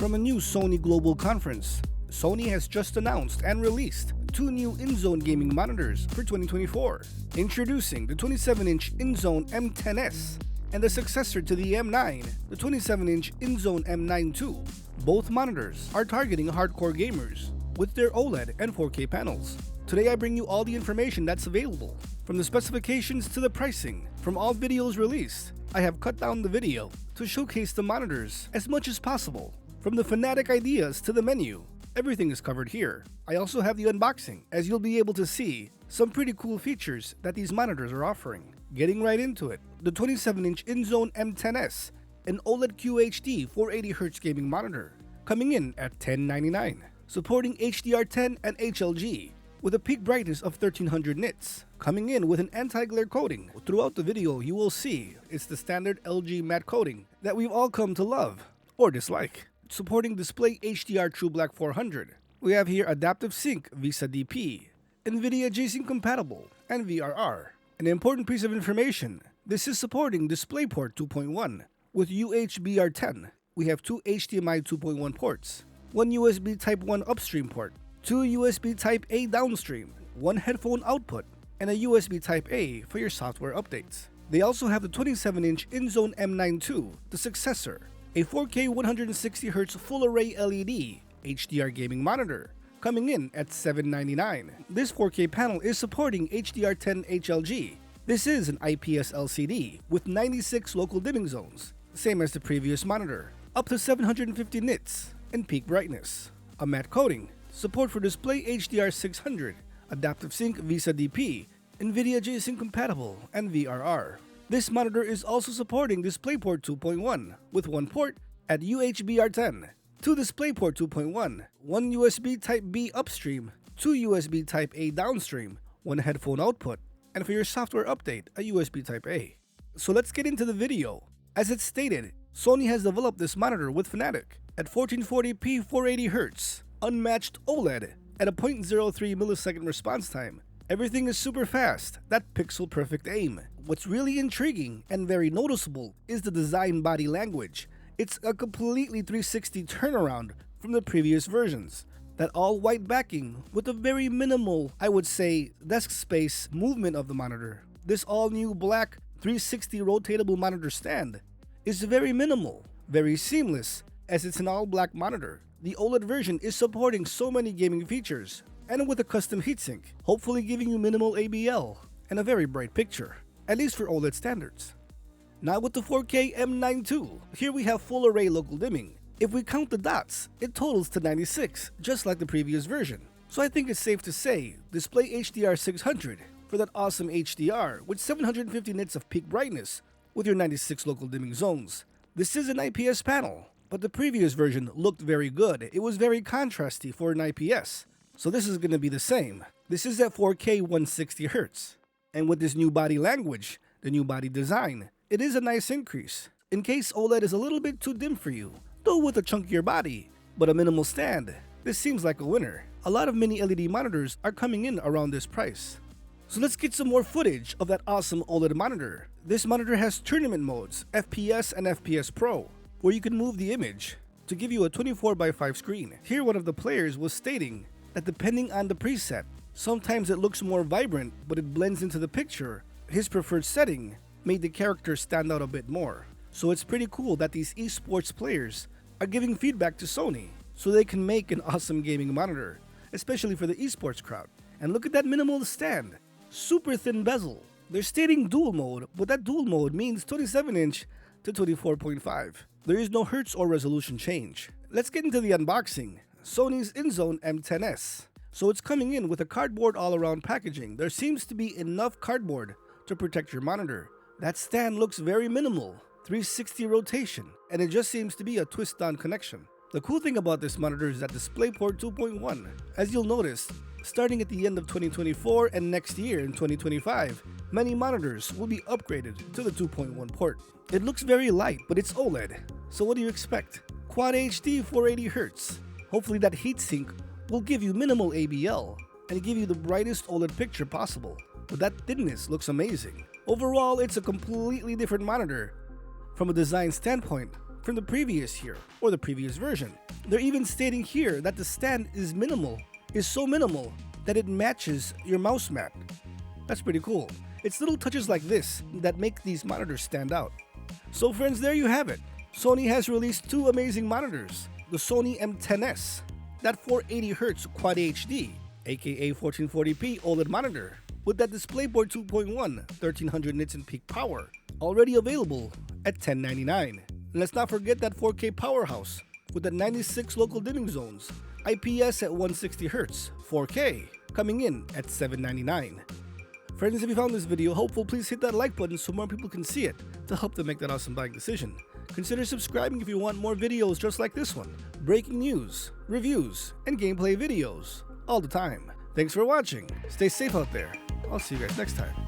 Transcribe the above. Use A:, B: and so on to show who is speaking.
A: From a new Sony global conference, Sony has just announced and released two new Inzone gaming monitors for 2024. Introducing the 27-inch Inzone M10S and the successor to the M9, the 27-inch Inzone M9 II. Both monitors are targeting hardcore gamers with their OLED and 4K panels. Today I bring you all the information that's available, from the specifications to the pricing. From all videos released, I have cut down the video to showcase the monitors as much as possible. From the Fnatic ideas to the menu, everything is covered here. I also have the unboxing, as you'll be able to see some pretty cool features that these monitors are offering. Getting right into it, the 27-inch Inzone M10S, an OLED QHD 480Hz gaming monitor, coming in at $1099, supporting HDR10 and HLG, with a peak brightness of 1300 nits, coming in with an anti-glare coating. Throughout the video, you will see it's the standard LG matte coating that we've all come to love or dislike. Supporting display HDR True Black 400. We have here Adaptive Sync VISA DP, NVIDIA G-Sync compatible, and VRR. An important piece of information, this is supporting DisplayPort 2.1 with UHBR10. We have two HDMI 2.1 ports, one USB Type 1 upstream port, two USB Type A downstream, one headphone output, and a USB Type A for your software updates. They also have the 27-inch Inzone M9 II, the successor, a 4K 160Hz full array LED HDR gaming monitor, coming in at $799. This 4K panel is supporting HDR10 HLG. This is an IPS LCD with 96 local dimming zones, same as the previous monitor, up to 750 nits and peak brightness. A matte coating, support for display HDR 600, Adaptive Sync VISA DP, NVIDIA G-Sync compatible, and VRR. This monitor is also supporting DisplayPort 2.1 with one port at UHBR10, two DisplayPort 2.1, one USB Type B upstream, two USB Type A downstream, one headphone output, and for your software update, a USB Type A. So let's get into the video. As it's stated, Sony has developed this monitor with Fnatic at 1440p 480Hz, unmatched OLED at a 0.03 millisecond response time. Everything is super fast, that pixel perfect aim. What's really intriguing and very noticeable is the design body language. It's a completely 360 turnaround from the previous versions. That all white backing with a very minimal, I would say, desk space movement of the monitor. This all new black 360 rotatable monitor stand is very minimal, very seamless, as it's an all black monitor. The OLED version is supporting so many gaming features, and with a custom heatsink, hopefully giving you minimal ABL and a very bright picture, at least for OLED standards. Now with the 4K M9 II, here we have full array local dimming. If we count the dots, it totals to 96, just like the previous version. So I think it's safe to say, display HDR 600 for that awesome HDR with 750 nits of peak brightness with your 96 local dimming zones. This is an IPS panel, but the previous version looked very good. It was very contrasty for an IPS. So this is going to be the same. This is at 4K 160Hz. And with this new body language, the new body design, it is a nice increase. In case OLED is a little bit too dim for you, though with a chunkier body, but a minimal stand, this seems like a winner. A lot of mini LED monitors are coming in around this price. So let's get some more footage of that awesome OLED monitor. This monitor has tournament modes, FPS and FPS Pro, where you can move the image to give you a 24:5 screen. Here one of the players was stating that depending on the preset, sometimes it looks more vibrant but it blends into the picture. His preferred setting made the character stand out a bit more. So it's pretty cool that these esports players are giving feedback to Sony so they can make an awesome gaming monitor, especially for the esports crowd. And look at that minimal stand, super thin bezel. They're stating dual mode, but that dual mode means 27-inch to 24.5. There is no hertz or resolution change. Let's get into the unboxing. Sony's Inzone M10S. So it's coming in with a cardboard all-around packaging. There seems to be enough cardboard to protect your monitor. That stand looks very minimal, 360 rotation, and it just seems to be a twist-on connection. The cool thing about this monitor is that DisplayPort 2.1. As you'll notice, starting at the end of 2024 and next year in 2025, many monitors will be upgraded to the 2.1 port. It looks very light, but it's OLED. So what do you expect? Quad HD 480Hz. Hopefully that heatsink will give you minimal ABL and give you the brightest OLED picture possible. But that thinness looks amazing. Overall, it's a completely different monitor from a design standpoint from the previous year or the previous version. They're even stating here that the stand is so minimal that it matches your mouse mat. That's pretty cool. It's little touches like this that make these monitors stand out. So friends, there you have it. Sony has released two amazing monitors. The Sony M10S, that 480Hz Quad HD, aka 1440p OLED monitor, with that DisplayPort 2.1, 1300 nits in peak power, already available at $1099. And let's not forget that 4K powerhouse with the 96 local dimming zones, IPS at 160Hz, 4K, coming in at $799. Friends, if you found this video helpful, please hit that like button so more people can see it to help them make that awesome buying decision. Consider subscribing if you want more videos just like this one. Breaking news, reviews, and gameplay videos all the time. Thanks for watching. Stay safe out there. I'll see you guys next time.